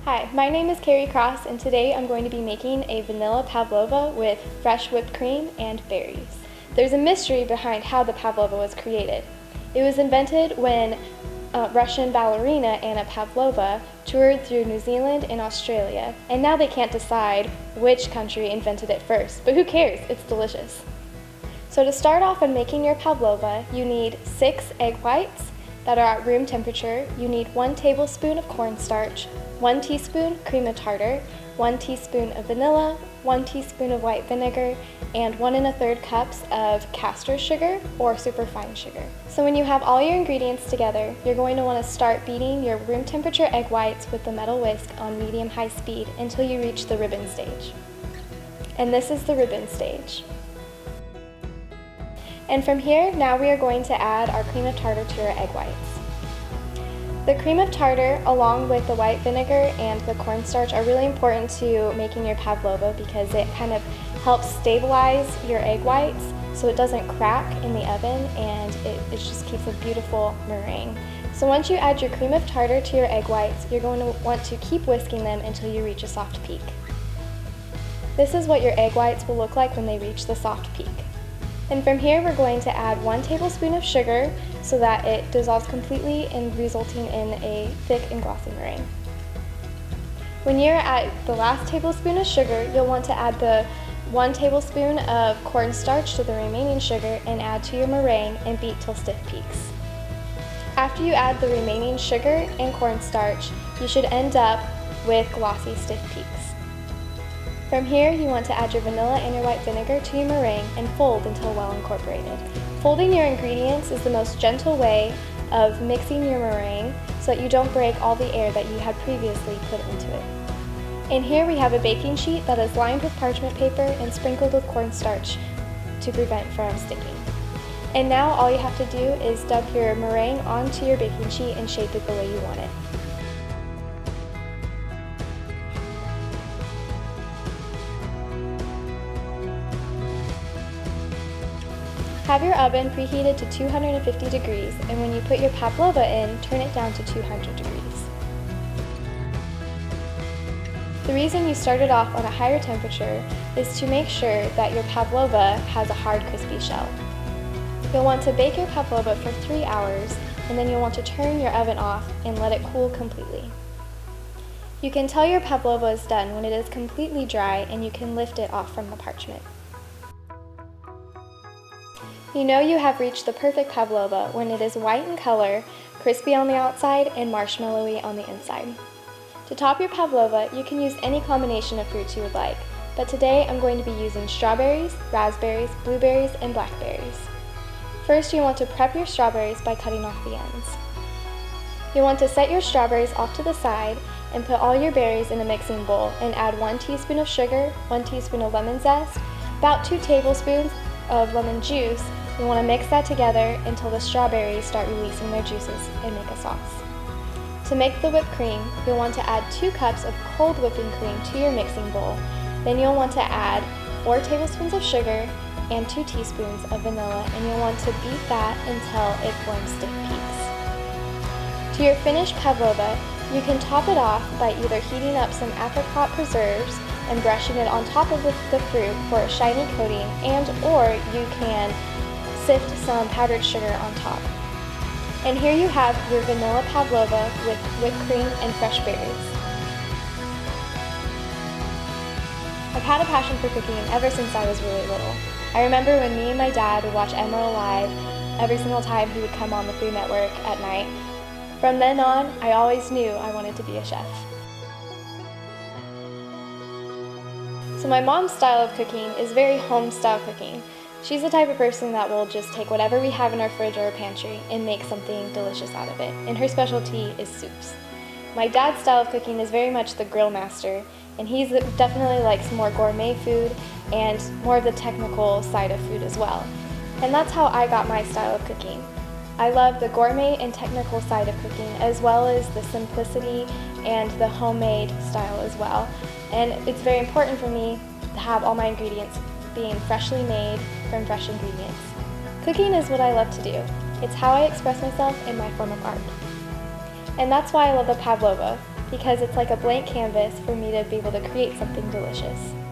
Hi, my name is Carrie Cross, and today I'm going to be making a vanilla pavlova with fresh whipped cream and berries. There's a mystery behind how the pavlova was created. It was invented when Russian ballerina Anna Pavlova toured through New Zealand and Australia, and now they can't decide which country invented it first, but who cares? It's delicious. So to start off on making your pavlova, you need 6 egg whites that are at room temperature. You need 1 tablespoon of cornstarch, 1 teaspoon cream tartar, 1 teaspoon of vanilla, 1 teaspoon of white vinegar, and 1 1/3 cups of caster sugar or superfine sugar. So when you have all your ingredients together, you're going to want to start beating your room temperature egg whites with the metal whisk on medium-high speed until you reach the ribbon stage. And this is the ribbon stage. And from here, now we are going to add our cream of tartar to our egg whites. The cream of tartar, along with the white vinegar and the cornstarch, are really important to making your pavlova because it kind of helps stabilize your egg whites so it doesn't crack in the oven, and it just keeps a beautiful meringue. So once you add your cream of tartar to your egg whites, you're going to want to keep whisking them until you reach a soft peak. This is what your egg whites will look like when they reach the soft peak. And from here, we're going to add 1 tablespoon of sugar so that it dissolves completely and resulting in a thick and glossy meringue. When you're at the last tablespoon of sugar, you'll want to add the 1 tablespoon of cornstarch to the remaining sugar and add to your meringue and beat till stiff peaks. After you add the remaining sugar and cornstarch, you should end up with glossy, stiff peaks. From here, you want to add your vanilla and your white vinegar to your meringue and fold until well incorporated. Folding your ingredients is the most gentle way of mixing your meringue so that you don't break all the air that you had previously put into it. And here we have a baking sheet that is lined with parchment paper and sprinkled with cornstarch to prevent from sticking. And now all you have to do is dump your meringue onto your baking sheet and shape it the way you want it. Have your oven preheated to 250 degrees, and when you put your pavlova in, turn it down to 200 degrees. The reason you started off on a higher temperature is to make sure that your pavlova has a hard, crispy shell. You'll want to bake your pavlova for 3 hours, and then you'll want to turn your oven off and let it cool completely. You can tell your pavlova is done when it is completely dry and you can lift it off from the parchment. You know you have reached the perfect pavlova when it is white in color, crispy on the outside, and marshmallowy on the inside. To top your pavlova, you can use any combination of fruits you would like, but today I'm going to be using strawberries, raspberries, blueberries, and blackberries. First, you want to prep your strawberries by cutting off the ends. You want to set your strawberries off to the side and put all your berries in a mixing bowl and add 1 teaspoon of sugar, 1 teaspoon of lemon zest, about 2 tablespoons of lemon juice. You want to mix that together until the strawberries start releasing their juices and make a sauce. To make the whipped cream, you'll want to add 2 cups of cold whipping cream to your mixing bowl. Then you'll want to add 4 tablespoons of sugar and 2 teaspoons of vanilla, and you'll want to beat that until it forms stiff peaks. To your finished pavlova, you can top it off by either heating up some apricot preserves and brushing it on top of the fruit for a shiny coating, or you can sift some powdered sugar on top. And here you have your vanilla pavlova with whipped cream and fresh berries. I've had a passion for cooking ever since I was really little. I remember when me and my dad would watch Emerald Live every single time he would come on the Food Network at night. From then on, I always knew I wanted to be a chef. So my mom's style of cooking is very home-style cooking. She's the type of person that will just take whatever we have in our fridge or pantry and make something delicious out of it, and her specialty is soups. My dad's style of cooking is very much the grill master, and he definitely likes more gourmet food and more of the technical side of food as well. And that's how I got my style of cooking. I love the gourmet and technical side of cooking, as well as the simplicity and the homemade style as well. And it's very important for me to have all my ingredients being freshly made from fresh ingredients. Cooking is what I love to do. It's how I express myself in my form of art. And that's why I love the pavlova. because it's like a blank canvas for me to be able to create something delicious.